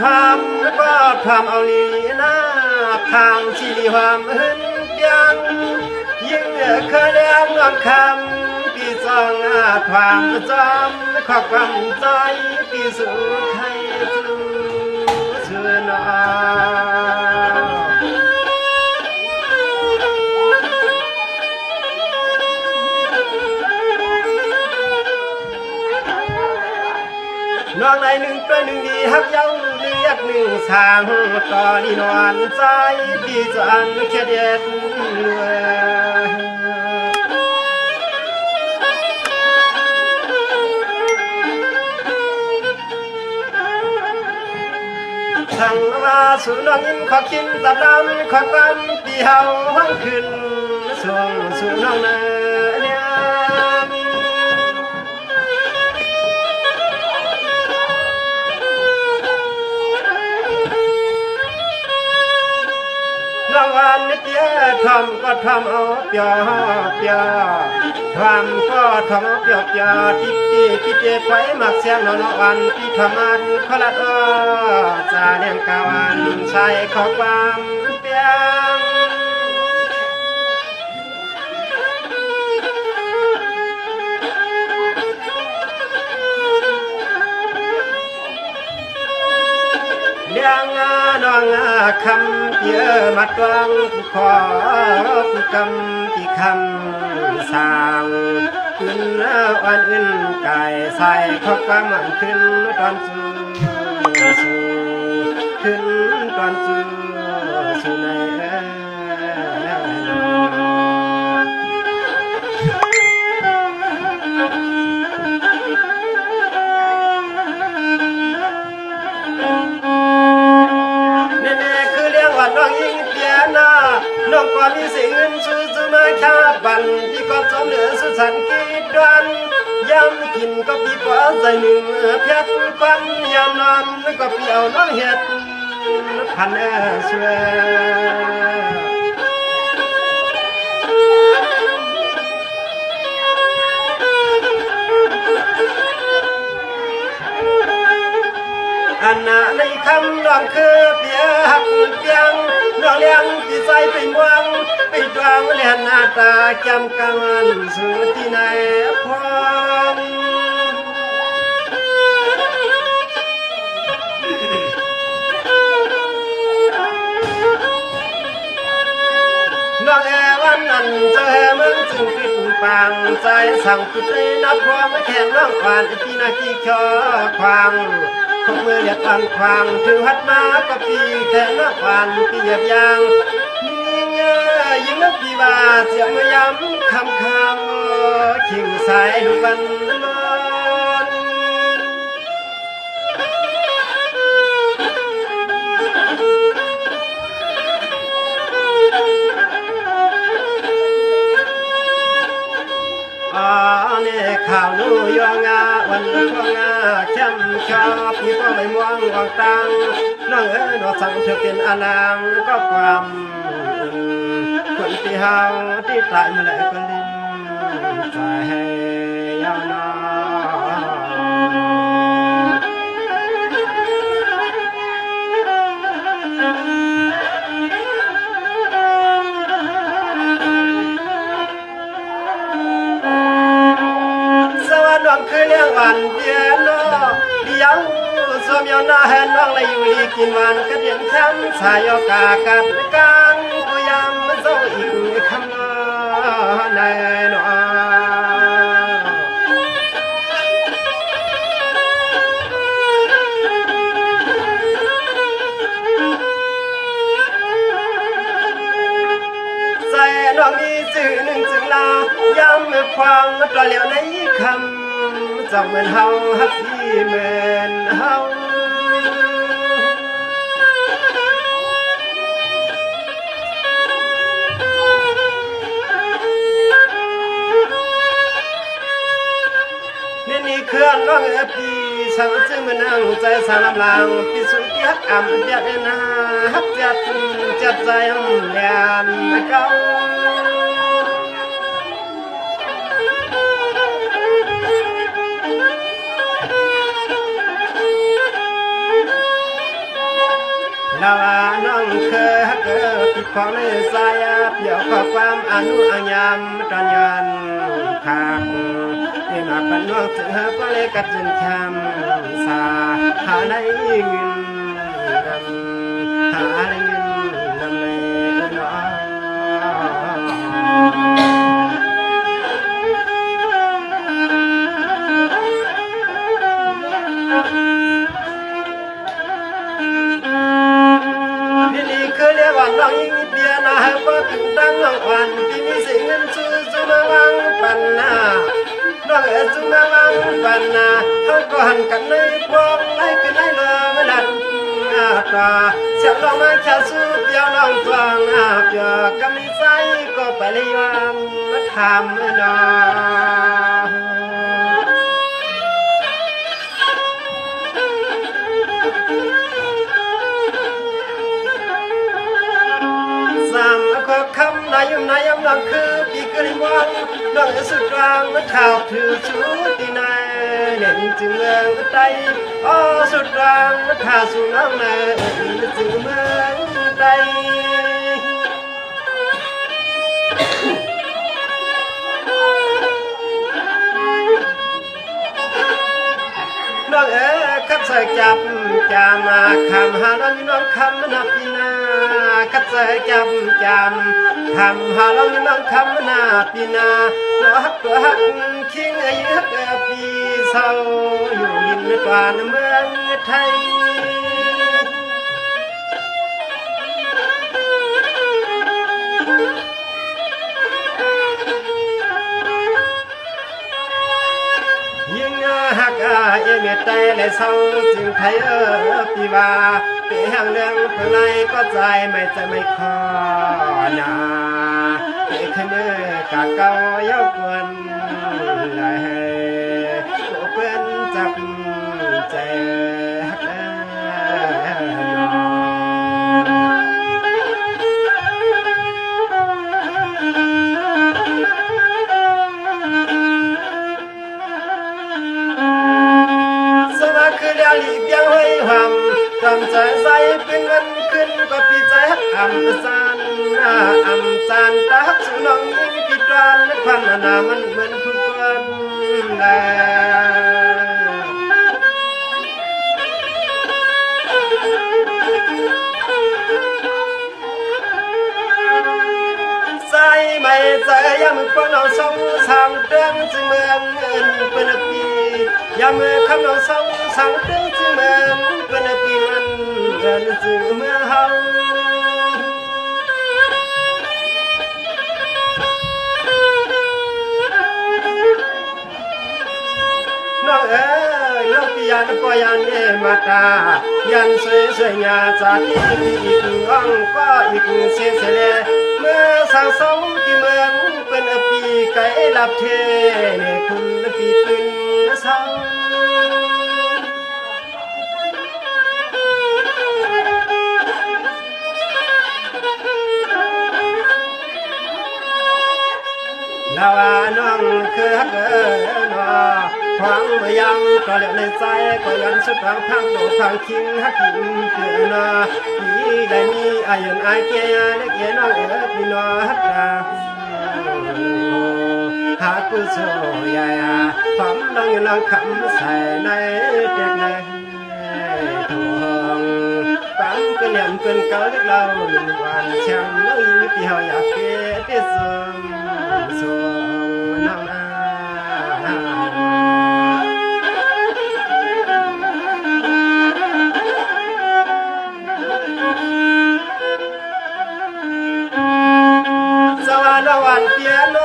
ทำก็ทำเอาลีนาทางชีวิตความหืนยังยิ่งเคยเลี้ยงนอนคำปีสองความจำขอบความใจปีสู่ไทยสู่เชื่อนน้องในหนึ่งตัวหนึ่งดีฮักยังเรียกหนึ่งสางต่อนี่นอนใจดีจันแค่เด็ดทั้งว่าสู่น้องยิ้มขอกินตับดำขอความปีเฮาห้องขึ้นส่งสู่น้องนาน้องวันนี้เตี้ยทำก็ทำเอาเปียเปียทำก็ทำเอาเปียเปียที่ที่เจ็บไว้หมักเสียงน้องวันที่ทำมันขลัดจะเลี้ยงกาวันใช้ข้อความเปียเลี้ยงน้องคำเยอะมาตวงผู้ขอผู้กำที่คำสั่งขึ้นวันอื่นกายใส่ข้อความมันขึ้นตอนสู่ขึ้นตอนสู่ในน้องยิงเปียนาน้องก็มีสิ่งเงินสู้มาข้าบันที่ก็จมเหลือสุสันกีดวันยำกินก็ปีกว่าใจหนึ่งเพียรควันยำนอนก็เปลี่ยวน้องเห็ดพันเชื่ออันน่ะในคำน้องคือเปียหักเปียงน้องเลี้ยงที่ใจไปมวงไปดวงเลียนหน้าตาจำกังสุดที่ไหนพองน้องวันนั้นเจอมึงจึงปิดปังใจสั่งปิดเลยนับพวงแข่งน้องควานที่นาทีขอควางขบมือเรียกอันควางถือหัดมาก็ปีแทนนักควานปีเหยียบยางนี่เงยยิ่งนักปีว่าเสียงมาย้ำคำขิงสายดูวันนอนเนี่ยข่าวนู้ยองาวันพวงาเข้มชอบพี่ก็ไม่มองออกตังน้องน้องสั่งเธอเป็นอารามก็ความคนที่เฮาที่ตายมาแล้วก็ลิ้นใจยาวนน้องคือเลี้ยงวันเดียนน้อเลี้ยงสมยอนาเห็นน้องเลยอยู่ดีกินวันกระเดียนแคมสายกากัดกางกูยามมันโซอีกคำน้อในน้อใจน้องมีสื่อหนึ่งจึง ลายามเมื่อควางตะเหลียวในคำจังเหมือนเฮาฮักพี่เหมือนเฮานี่เคลื่อนน้องปีสังจึงมันนั่งใจสารลำลางปีสุดที่ฮักอ่ำเดียดนาฮักจัดใจแหลมเก่าลาวาน้องเคยฮักปีของในสายเปี่ยวข้อความอนุอังยามตอนยันขาดที่มาเป็นน้องถึงก็เลยกัดจนช้ำสาหาได้เงินนำหาได้เงินนำเลยน้องนี่คือเรียกว่าน้องยิ่งเบียร์นะให้ว่าถึงตั้งน้องวันที่มีสิ่งเงินซื้อมาวังปันนาน้องจุมาวางปันนาเขาก็หันกันในพวงไล่กันในเรือเวลาตาเสียงร้องมาแค่สู้เปียวน้องฟังเปียวกำลังใจก็ไปเลยวันมาทำน้องสามก็คำนายนายน้องคือปีกริมองน้องสุดกลางมาข่าวถือชูตีนายเด่นจึงเมืองใจอ๋อสุดกลางมาข่าวสู่น้องนายจึงเมืองใจน้องคัดใส่จับจามาคำหาน้องน้องคำนับปีนาคัดใส่จับจำคำหาน้องน้องคำนาปีนาตัวฮักคิงอายุฮักปีเศร้าอยู่ริมตะวันเมืองไทยฮักเอเมตใจและเศร้าจึงไทยปีว่าเปียงเรื่องเพื่อไรก็ใจไม่คอนาเปียขมือกะเกาเย้าควนเลยเพื่อนจับใจฮักหลีกยังห้อยหำทำใจใสเป็นเงินขึ้นก็ปีใจฮักอ่ำซานอ่ำซานตาฮักสุน้องยิ่งปีตรานและพันนามันเหมือนทุกคนแลใจไม่ใจยังมือปนเอาสองสามเดือนจึงเมืองเงินเป็นปียามมือคำเราเศร้าสั่งเรื่องจึงเมืองเป็นปีมันเดินจึงเมืองเฮาน้องน้องปียานปอยานเนมาตายันสวยงาจากที่อีกอ่องก็อีกเสียเลเมื่อสั่งสองที่เมืองเป็นปีไก่ลับเทเนคุณปีปืนเศร้าลาวาน้องคือฮักนอฟังมายังก็เลี้ยวในใจก็ยันสุดทางพังโตทางคิงฮักกินเกินนาปีได้มีอายุอาเกียเล็กเย็นน้องพี่น้องฮักดาหากผู้โชยายทำดังลังคำใส่ในเด็กในทองปั๊มเป็นยำเป็นเกาเล็กเราหนึ่งวันช่างน้องยิ่งที่เขาอยากเก็บที่ส่งน้องนาสวัสดีวันเปียโน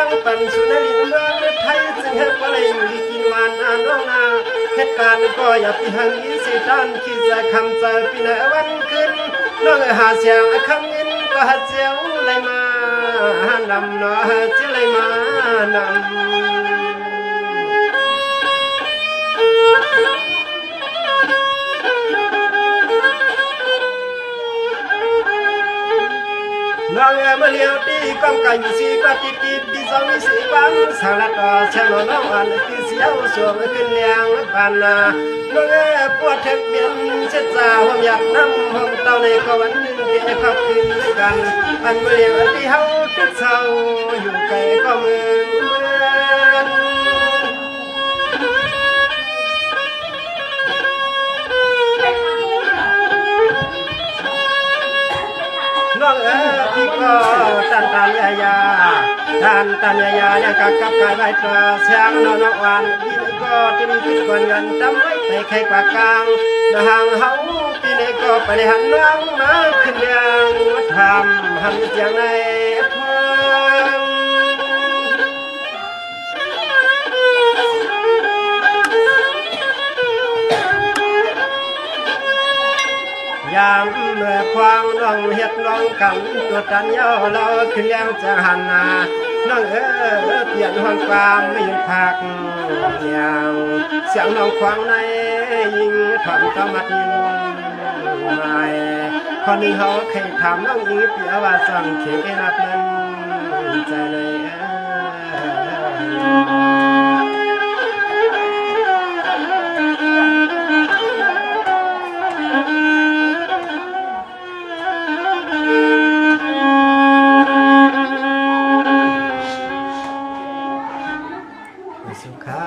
งปันสุนทรีเมืองไทยจึงเฮ็ดว่าเลยอยู่ดีกินวันน้องนาเหตุการณ์ก็อย่าพิหังยิสิด้านคิดจะคำจะปีนวันขึ้นน้องหาเสียงคำยินก็หาเจียวเลยมานำน้อเจียวเลยมานำน้องมาเลี้ยวตีก้มกันสีก็ติดดีสองมีสีบังสารต่อเช่นน้องอันที่เสียวสวมขึ้นเลี้ยงปานนาน้องปวดถึงเบียนเช็ดจ่าผมอยากน้ำผมเต้าในก็วันหนึ่งที่ขับขึ้นด้วยกันอันมาเลี้ยวที่เฮาทุกเช้าอยู่ไกลก็เมืองน้องพี่ก็ตันยายาตันยายาเนี่ยกับกายใบตัวเสียงน้องหวานพี่ก็ที่มีคิดคนเงินจำไว้ไปใครกว่ากลางนะห่างเฮาพี่นี่ก็ไปได้หันน้องมาขึ้นเรียงมาทำหันเสียงในพงยามเมื่อควางน้องเฮ็ดน้องกันตัวตันเย้าเราขึ้นเลี้ยงจะหันนาน้องเปลี่ยนห้องความไม่ยืนพักอย่างเสียงน้องควางในยิงถอนตะมัดยิงไม่คนนี้เขาเคยถามน้องยิงเปียว่าสั่งเขกนับนั้นใจเลยสุขา